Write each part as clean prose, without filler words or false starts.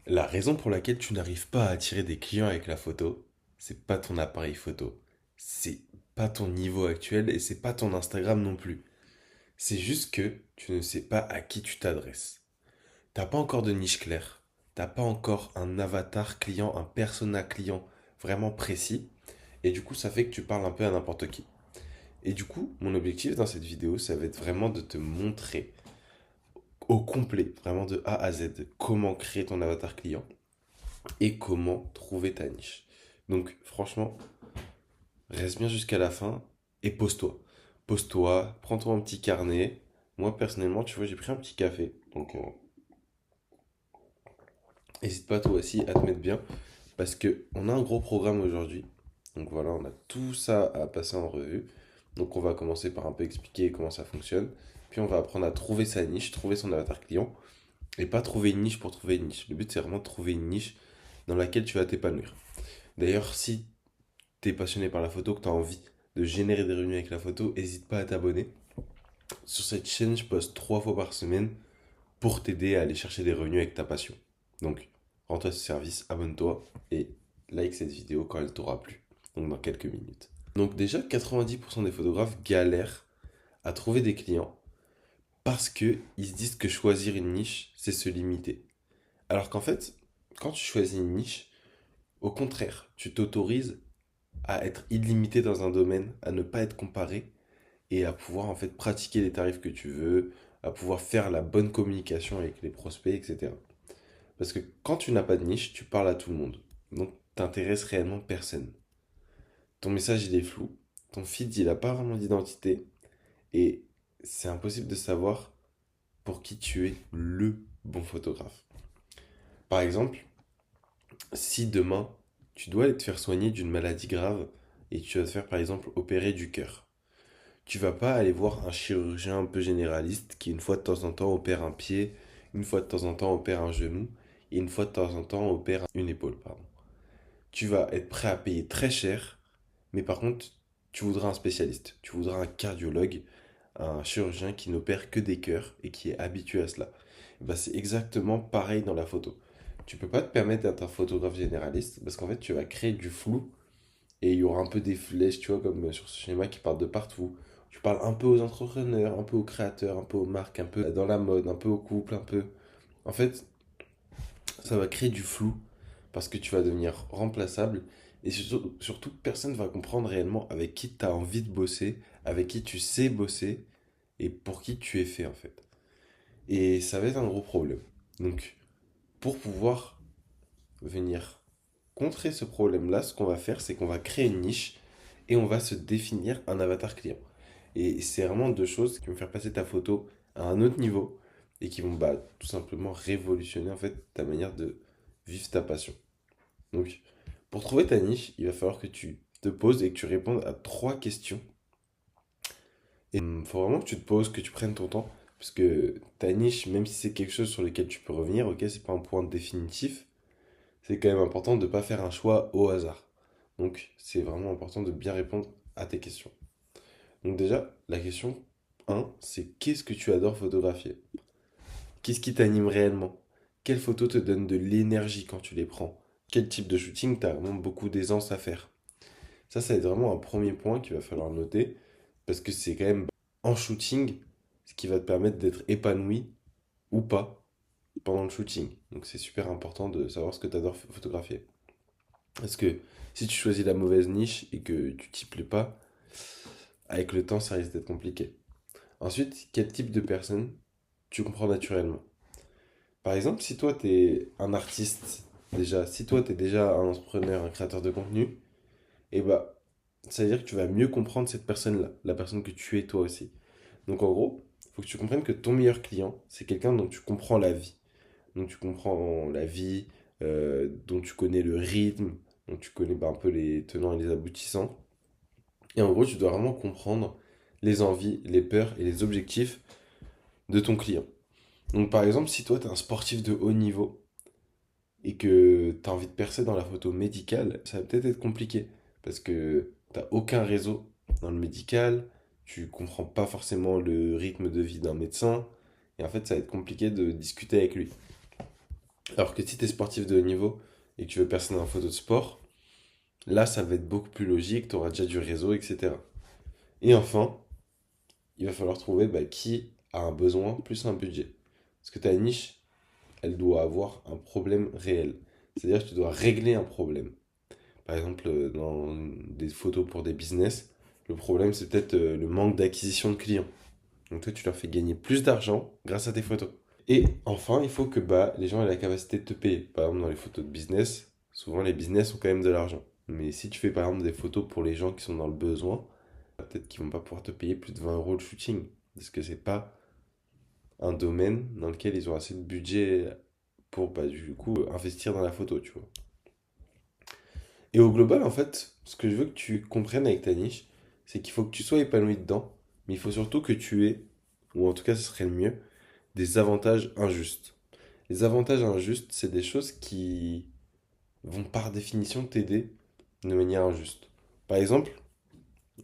La raison pour laquelle tu n'arrives pas à attirer des clients avec la photo, c'est pas ton appareil photo. C'est pas ton niveau actuel et c'est pas ton Instagram non plus. C'est juste que tu ne sais pas à qui tu t'adresses. T'as pas encore de niche claire. T'as pas encore un avatar client, un persona client vraiment précis. Et du coup, ça fait que tu parles un peu à n'importe qui. Et du coup, mon objectif dans cette vidéo, ça va être vraiment de te montrer au complet, vraiment de A à Z, comment créer ton avatar client et comment trouver ta niche. Donc franchement, reste bien jusqu'à la fin et pose-toi. Pose-toi, prends-toi un petit carnet. Moi personnellement, tu vois, j'ai pris un petit café. Donc n'hésite pas toi aussi à te mettre bien parce que on a un gros programme aujourd'hui. Donc voilà, on a tout ça à passer en revue. Donc on va commencer par un peu expliquer comment ça fonctionne. Puis on va apprendre à trouver sa niche, trouver son avatar client et pas trouver une niche pour trouver une niche. Le but c'est vraiment de trouver une niche dans laquelle tu vas t'épanouir. D'ailleurs, si t'es passionné par la photo, que t'as envie de générer des revenus avec la photo, n'hésite pas à t'abonner. Sur cette chaîne, je poste 3 fois par semaine pour t'aider à aller chercher des revenus avec ta passion. Donc, rends-toi ce service, abonne-toi et like cette vidéo quand elle t'aura plu. Donc, dans quelques minutes. Donc, déjà, 90% des photographes galèrent à trouver des clients parce qu'ils se disent que choisir une niche, c'est se limiter. Alors qu'en fait, quand tu choisis une niche, au contraire, tu t'autorises à être illimité dans un domaine, à ne pas être comparé et à pouvoir en fait pratiquer les tarifs que tu veux, à pouvoir faire la bonne communication avec les prospects, etc. Parce que quand tu n'as pas de niche, tu parles à tout le monde. Donc t'intéresses réellement personne. Ton message il est flou, ton feed il n'a pas vraiment d'identité et c'est impossible de savoir pour qui tu es le bon photographe. Par exemple, si demain tu dois aller te faire soigner d'une maladie grave et tu vas te faire par exemple opérer du cœur, tu vas pas aller voir un chirurgien un peu généraliste qui une fois de temps en temps opère un pied, une fois de temps en temps opère un genou et une fois de temps en temps opère une épaule, pardon. Tu vas être prêt à payer très cher, mais par contre, tu voudras un spécialiste, tu voudras un cardiologue, un chirurgien qui n'opère que des cœurs et qui est habitué à cela. Et ben, c'est exactement pareil dans la photo. Tu peux pas te permettre d'être un photographe généraliste parce qu'en fait, tu vas créer du flou et il y aura un peu des flèches, tu vois, comme sur ce schéma qui partent de partout. Tu parles un peu aux entrepreneurs, un peu aux créateurs, un peu aux marques, un peu dans la mode, un peu au couple, un peu. En fait, ça va créer du flou parce que tu vas devenir remplaçable et surtout personne ne va comprendre réellement avec qui tu as envie de bosser, avec qui tu sais bosser et pour qui tu es fait en fait. Et ça va être un gros problème. Donc, pour pouvoir venir contrer ce problème-là, ce qu'on va faire, c'est qu'on va créer une niche et on va se définir un avatar client. Et c'est vraiment deux choses qui vont faire passer ta photo à un autre niveau et qui vont tout simplement révolutionner en fait ta manière de vivre ta passion. Donc, pour trouver ta niche, il va falloir que tu te poses et que tu répondes à 3 questions. Et il faut vraiment que tu te poses, que tu prennes ton temps, parce que ta niche, même si c'est quelque chose sur lequel tu peux revenir, ok, c'est pas un point définitif, c'est quand même important de ne pas faire un choix au hasard. Donc, c'est vraiment important de bien répondre à tes questions. Donc déjà, la question 1, c'est qu'est-ce que tu adores photographier? Qu'est-ce qui t'anime réellement? Quelles photos te donnent de l'énergie quand tu les prends? Quel type de shooting t'as vraiment beaucoup d'aisance à faire? Ça va être vraiment un premier point qu'il va falloir noter, parce que c'est quand même en shooting ce qui va te permettre d'être épanoui ou pas pendant le shooting. Donc c'est super important de savoir ce que tu adores photographier. Parce que si tu choisis la mauvaise niche et que tu t'y plais pas, avec le temps ça risque d'être compliqué. Ensuite, quel type de personne tu comprends naturellement? Par exemple, si toi t'es un artiste, déjà, si toi t'es déjà un entrepreneur, un créateur de contenu, et bah, ça veut dire que tu vas mieux comprendre cette personne-là, la personne que tu es toi aussi. Donc en gros, il faut que tu comprennes que ton meilleur client, c'est quelqu'un dont tu comprends la vie. Donc tu comprends la vie, dont tu connais le rythme, dont tu connais un peu les tenants et les aboutissants. Et en gros, tu dois vraiment comprendre les envies, les peurs et les objectifs de ton client. Donc par exemple, si toi tu es un sportif de haut niveau et que tu as envie de percer dans la photo médicale, ça va peut-être être compliqué parce que tu n'as aucun réseau dans le médical, tu comprends pas forcément le rythme de vie d'un médecin et en fait ça va être compliqué de discuter avec lui. Alors que si tu es sportif de haut niveau et que tu veux percer dans la photo de sport, là, ça va être beaucoup plus logique, tu auras déjà du réseau, etc. Et enfin, il va falloir trouver qui a un besoin plus un budget. Parce que ta niche, elle doit avoir un problème réel. C'est-à-dire que tu dois régler un problème. Par exemple, dans des photos pour des business, le problème c'est peut-être le manque d'acquisition de clients. Donc toi, tu leur fais gagner plus d'argent grâce à tes photos. Et enfin, il faut que les gens aient la capacité de te payer. Par exemple, dans les photos de business, souvent les business ont quand même de l'argent. Mais si tu fais par exemple des photos pour les gens qui sont dans le besoin, peut-être qu'ils vont pas pouvoir te payer plus de 20 euros le shooting. Parce que c'est pas un domaine dans lequel ils ont assez de budget pour du coup investir dans la photo, tu vois. Et au global, en fait, ce que je veux que tu comprennes avec ta niche, c'est qu'il faut que tu sois épanoui dedans, mais il faut surtout que tu aies, ou en tout cas ce serait le mieux, des avantages injustes. Les avantages injustes, c'est des choses qui vont par définition t'aider de manière injuste. Par exemple,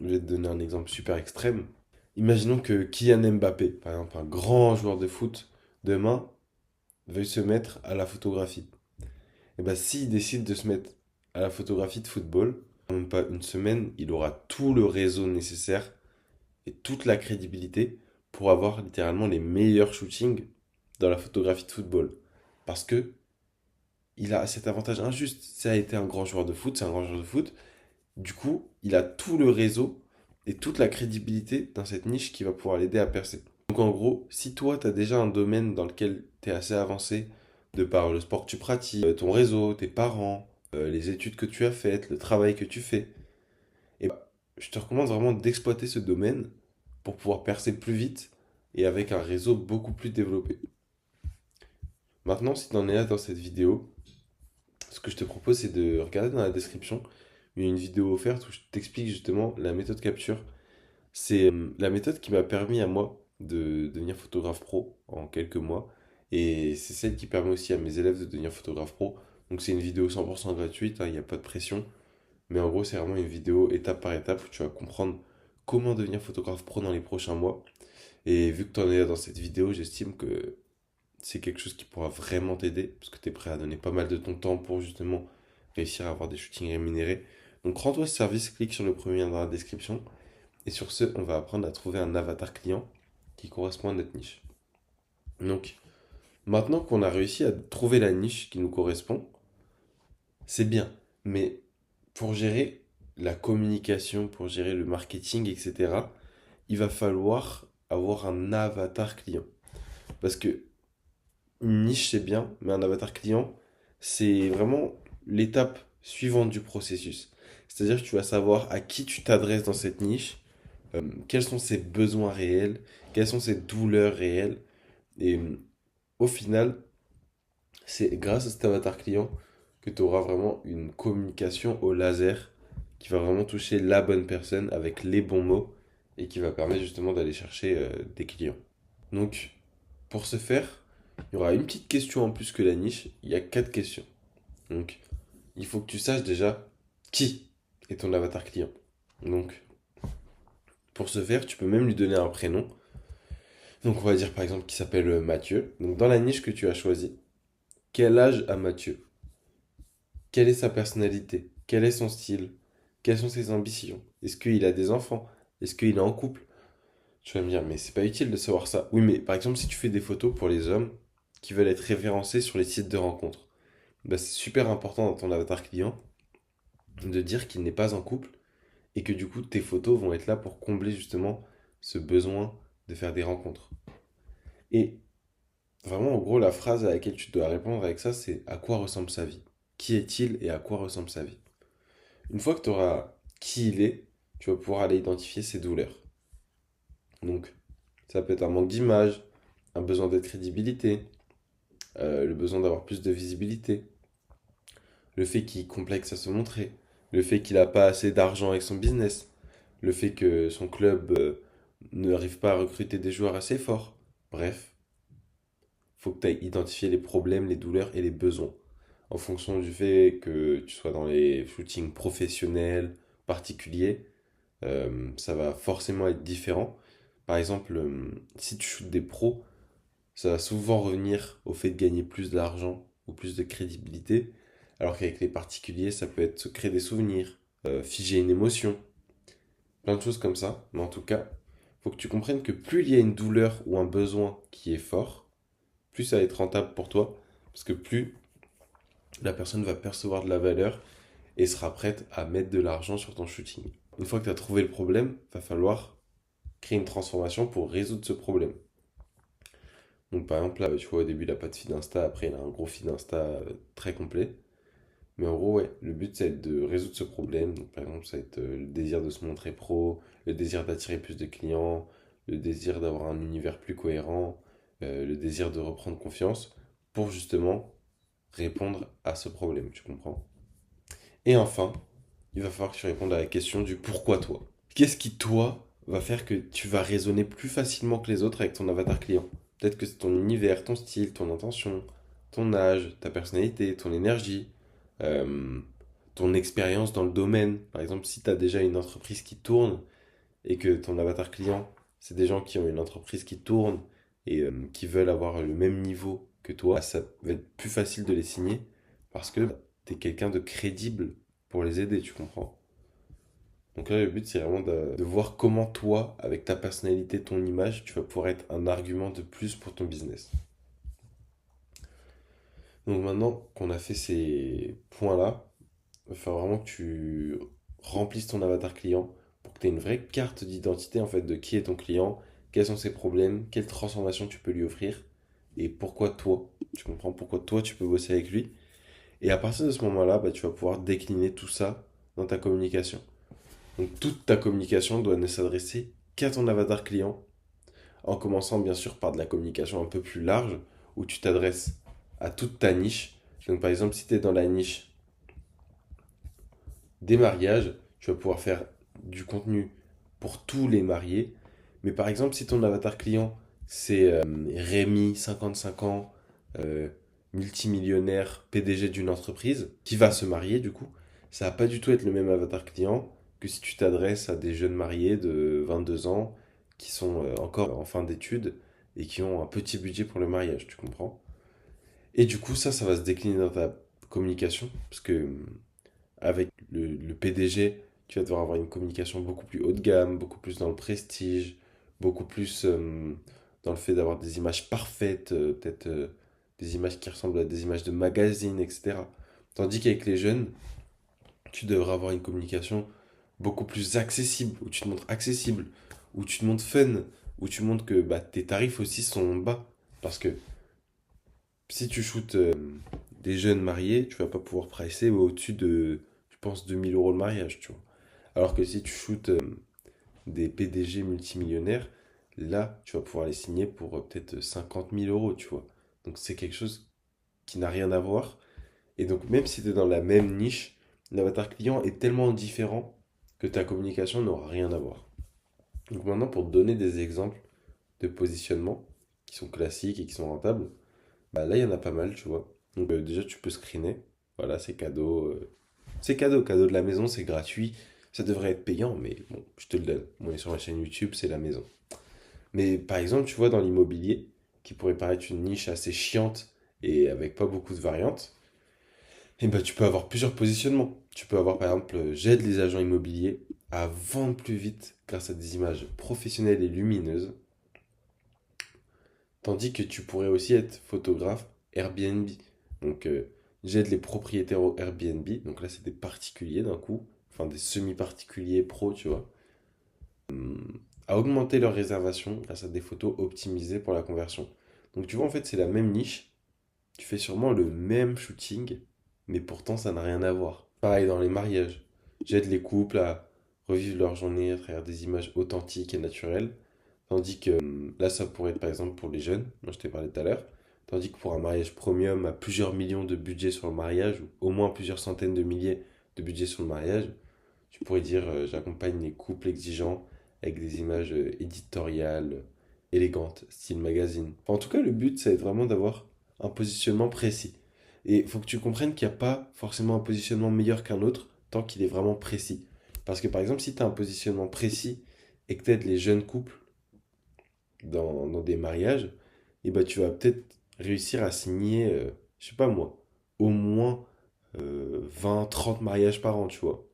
je vais te donner un exemple super extrême. Imaginons que Kylian Mbappé, par exemple un grand joueur de foot, demain veuille se mettre à la photographie. Et bien s'il décide de se mettre à la photographie de football, en même pas une semaine, il aura tout le réseau nécessaire et toute la crédibilité pour avoir littéralement les meilleurs shootings dans la photographie de football. Parce que il a cet avantage injuste. Ça a été un grand joueur de foot, c'est un grand joueur de foot. Du coup, il a tout le réseau et toute la crédibilité dans cette niche qui va pouvoir l'aider à percer. Donc en gros, si toi, tu as déjà un domaine dans lequel tu es assez avancé, de par le sport que tu pratiques, ton réseau, tes parents, les études que tu as faites, le travail que tu fais, et je te recommande vraiment d'exploiter ce domaine pour pouvoir percer plus vite et avec un réseau beaucoup plus développé. Maintenant, si tu en es là dans cette vidéo, ce que je te propose, c'est de regarder dans la description. Il y a une vidéo offerte où je t'explique justement la méthode capture. C'est la méthode qui m'a permis à moi de devenir photographe pro en quelques mois. Et c'est celle qui permet aussi à mes élèves de devenir photographe pro. Donc c'est une vidéo 100% gratuite, hein, il n'y a pas de pression. Mais en gros, c'est vraiment une vidéo étape par étape où tu vas comprendre comment devenir photographe pro dans les prochains mois. Et vu que tu en es là dans cette vidéo, j'estime que c'est quelque chose qui pourra vraiment t'aider, parce que tu es prêt à donner pas mal de ton temps pour justement réussir à avoir des shootings rémunérés. Donc rends-toi ce service, clique sur le premier lien dans la description. Et sur ce, on va apprendre à trouver un avatar client qui correspond à notre niche. Donc maintenant qu'on a réussi à trouver la niche qui nous correspond, c'est bien. Mais pour gérer la communication, pour gérer le marketing, etc., il va falloir avoir un avatar client. Parce que une niche, c'est bien, mais un avatar client, c'est vraiment l'étape suivante du processus. C'est-à-dire que tu vas savoir à qui tu t'adresses dans cette niche, quels sont ses besoins réels, quelles sont ses douleurs réelles. Et au final, c'est grâce à cet avatar client que tu auras vraiment une communication au laser qui va vraiment toucher la bonne personne avec les bons mots et qui va permettre justement d'aller chercher des clients. Donc, pour ce faire, il y aura une petite question en plus que la niche. Il y a quatre questions. Donc, il faut que tu saches déjà qui est ton avatar client. Donc, pour ce faire, tu peux même lui donner un prénom. Donc, on va dire par exemple qu'il s'appelle Mathieu. Donc, dans la niche que tu as choisie, quel âge a Mathieu? Quelle est sa personnalité? Quel est son style? Quelles sont ses ambitions? Est-ce qu'il a des enfants? Est-ce qu'il est en couple? Tu vas me dire, mais c'est pas utile de savoir ça. Oui, mais par exemple, si tu fais des photos pour les hommes qui veulent être référencés sur les sites de rencontres, c'est super important dans ton avatar client de dire qu'il n'est pas en couple et que du coup tes photos vont être là pour combler justement ce besoin de faire des rencontres. Et vraiment, en gros, la phrase à laquelle tu dois répondre avec ça, c'est à quoi ressemble sa vie? Qui est-il et à quoi ressemble sa vie? Une fois que tu auras qui il est, tu vas pouvoir aller identifier ses douleurs. Donc, ça peut être un manque d'image, un besoin de crédibilité, le besoin d'avoir plus de visibilité, le fait qu'il est complexe à se montrer, le fait qu'il n'a pas assez d'argent avec son business, le fait que son club n'arrive pas à recruter des joueurs assez forts. Bref, il faut que tu ailles identifier les problèmes, les douleurs et les besoins. En fonction du fait que tu sois dans les shootings professionnels, particuliers, ça va forcément être différent. Par exemple, si tu shootes des pros, ça va souvent revenir au fait de gagner plus d'argent ou plus de crédibilité. Alors qu'avec les particuliers, ça peut être se créer des souvenirs, figer une émotion, plein de choses comme ça. Mais en tout cas, faut que tu comprennes que plus il y a une douleur ou un besoin qui est fort, plus ça va être rentable pour toi, parce que plus la personne va percevoir de la valeur et sera prête à mettre de l'argent sur ton shooting. Une fois que tu as trouvé le problème, va falloir créer une transformation pour résoudre ce problème. Donc par exemple, là, tu vois, au début, il n'a pas de feed Insta, après, il a un gros feed Insta très complet. Mais en gros, ouais, le but, c'est de résoudre ce problème. Donc, par exemple, ça va être le désir de se montrer pro, le désir d'attirer plus de clients, le désir d'avoir un univers plus cohérent, le désir de reprendre confiance pour justement répondre à ce problème, tu comprends? Et enfin, il va falloir que tu répondes à la question du pourquoi toi. Qu'est-ce qui, toi, va faire que tu vas raisonner plus facilement que les autres avec ton avatar client? Peut-être que c'est ton univers, ton style, ton intention, ton âge, ta personnalité, ton énergie, euh, ton expérience dans le domaine. Par exemple, si tu as déjà une entreprise qui tourne et que ton avatar client, c'est des gens qui ont une entreprise qui tourne et qui veulent avoir le même niveau que toi, ça va être plus facile de les signer parce que tu es quelqu'un de crédible pour les aider, tu comprends? Donc là, le but, c'est vraiment de voir comment toi, avec ta personnalité, ton image, tu vas pouvoir être un argument de plus pour ton business. Donc maintenant qu'on a fait ces points-là, il va falloir vraiment que tu remplisses ton avatar client pour que tu aies une vraie carte d'identité en fait de qui est ton client, quels sont ses problèmes, quelle transformation tu peux lui offrir et pourquoi toi. Tu comprends pourquoi toi tu peux bosser avec lui. Et à partir de ce moment-là, bah, tu vas pouvoir décliner tout ça dans ta communication. Donc toute ta communication doit ne s'adresser qu'à ton avatar client, en commençant bien sûr par de la communication un peu plus large, où tu t'adresses à toute ta niche. Donc par exemple, si tu es dans la niche des mariages, tu vas pouvoir faire du contenu pour tous les mariés. Mais par exemple, si ton avatar client, c'est Rémi, 55 ans, euh, multimillionnaire, PDG d'une entreprise, qui va se marier du coup, ça va pas du tout être le même avatar client que si tu t'adresses à des jeunes mariés de 22 ans qui sont encore en fin d'études et qui ont un petit budget pour le mariage, tu comprends? Et du coup, ça va se décliner dans ta communication, parce que avec le PDG, tu vas devoir avoir une communication beaucoup plus haut de gamme, beaucoup plus dans le prestige, beaucoup plus dans le fait d'avoir des images parfaites, peut-être des images qui ressemblent à des images de magazine, etc. Tandis qu'avec les jeunes, tu devras avoir une communication beaucoup plus accessible, où tu te montres accessible, où tu te montres fun, où tu montres que bah, tes tarifs aussi sont bas. Parce que si tu shootes des jeunes mariés, tu vas pas pouvoir pricer au-dessus de, je pense, 2 000 € le mariage, tu vois. Alors que si tu shootes des PDG multimillionnaires, là, tu vas pouvoir les signer pour peut-être 50 000 €, tu vois. Donc c'est quelque chose qui n'a rien à voir. Et donc même si tu es dans la même niche, l'avatar client est tellement différent que ta communication n'aura rien à voir. Donc maintenant, pour te donner des exemples de positionnement qui sont classiques et qui sont rentables, bah là, il y en a pas mal, tu vois. Donc déjà, tu peux screener. Voilà, c'est cadeau. C'est cadeau, cadeau de la maison, c'est gratuit. Ça devrait être payant, mais bon, je te le donne. Moi, sur ma chaîne YouTube, c'est la maison. Mais par exemple, tu vois, dans l'immobilier, qui pourrait paraître une niche assez chiante et avec pas beaucoup de variantes, et bah, tu peux avoir plusieurs positionnements. Tu peux avoir, par exemple, j'aide les agents immobiliers à vendre plus vite grâce à des images professionnelles et lumineuses. Tandis que tu pourrais aussi être photographe Airbnb. Donc, j'aide les propriétaires au Airbnb. Donc là, c'est des particuliers d'un coup. Enfin, des semi-particuliers pros, tu vois. À augmenter leurs réservations grâce à des photos optimisées pour la conversion. Donc, tu vois, en fait, c'est la même niche. Tu fais sûrement le même shooting, mais pourtant, ça n'a rien à voir. Pareil dans les mariages. J'aide les couples à revivre leur journée à travers des images authentiques et naturelles. Tandis que là, ça pourrait être par exemple pour les jeunes, moi je t'ai parlé tout à l'heure. Tandis que pour un mariage premium à plusieurs millions de budget sur le mariage, ou au moins plusieurs centaines de milliers de budget sur le mariage, tu pourrais dire j'accompagne les couples exigeants avec des images éditoriales, élégantes, style magazine. Enfin, en tout cas, le but, c'est vraiment d'avoir un positionnement précis. Et il faut que tu comprennes qu'il n'y a pas forcément un positionnement meilleur qu'un autre tant qu'il est vraiment précis. Parce que par exemple, si tu as un positionnement précis et que tu aides les jeunes couples dans des mariages, et bah, tu vas peut-être réussir à signer, je sais pas moi, au moins 20, 30 mariages par an, tu vois.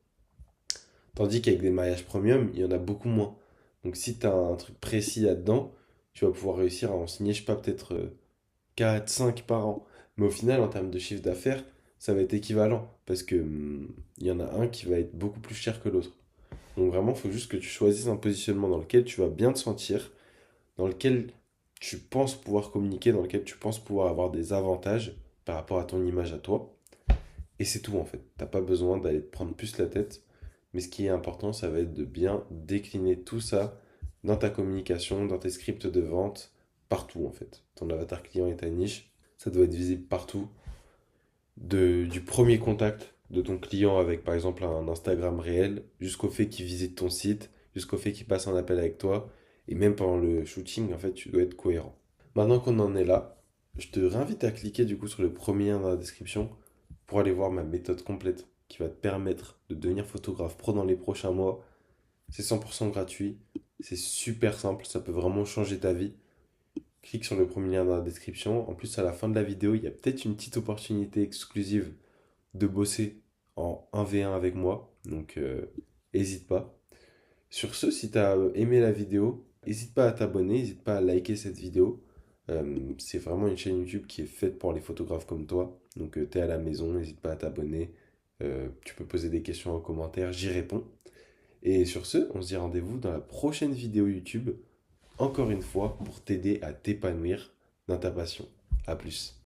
Tandis qu'avec des mariages premium, il y en a beaucoup moins. Donc si tu as un truc précis là-dedans, tu vas pouvoir réussir à en signer, je sais pas, peut-être 4, 5 par an. Mais au final, en termes de chiffre d'affaires, ça va être équivalent. Parce que il y en a un qui va être beaucoup plus cher que l'autre. Donc vraiment, il faut juste que tu choisisses un positionnement dans lequel tu vas bien te sentir, dans lequel tu penses pouvoir communiquer, dans lequel tu penses pouvoir avoir des avantages par rapport à ton image à toi. Et c'est tout en fait. T'as pas besoin d'aller te prendre plus la tête. Mais ce qui est important, ça va être de bien décliner tout ça dans ta communication, dans tes scripts de vente, partout en fait. Ton avatar client et ta niche, ça doit être visible partout. Du premier contact de ton client avec par exemple un Instagram réel, jusqu'au fait qu'il visite ton site, jusqu'au fait qu'il passe un appel avec toi. Et même pendant le shooting, en fait, tu dois être cohérent. Maintenant qu'on en est là, je te réinvite à cliquer du coup sur le premier lien dans la description pour aller voir ma méthode complète qui va te permettre de devenir photographe pro dans les prochains mois. C'est 100% gratuit, c'est super simple, ça peut vraiment changer ta vie. Clique sur le premier lien dans la description. En plus, à la fin de la vidéo, il y a peut-être une petite opportunité exclusive de bosser en 1v1 avec moi. Donc, n'hésite pas. Sur ce, si tu as aimé la vidéo, n'hésite pas à t'abonner, n'hésite pas à liker cette vidéo. C'est vraiment une chaîne YouTube qui est faite pour les photographes comme toi. Donc, tu es à la maison, n'hésite pas à t'abonner. Tu peux poser des questions en commentaire, j'y réponds. Et sur ce, on se dit rendez-vous dans la prochaine vidéo YouTube, encore une fois, pour t'aider à t'épanouir dans ta passion. À plus.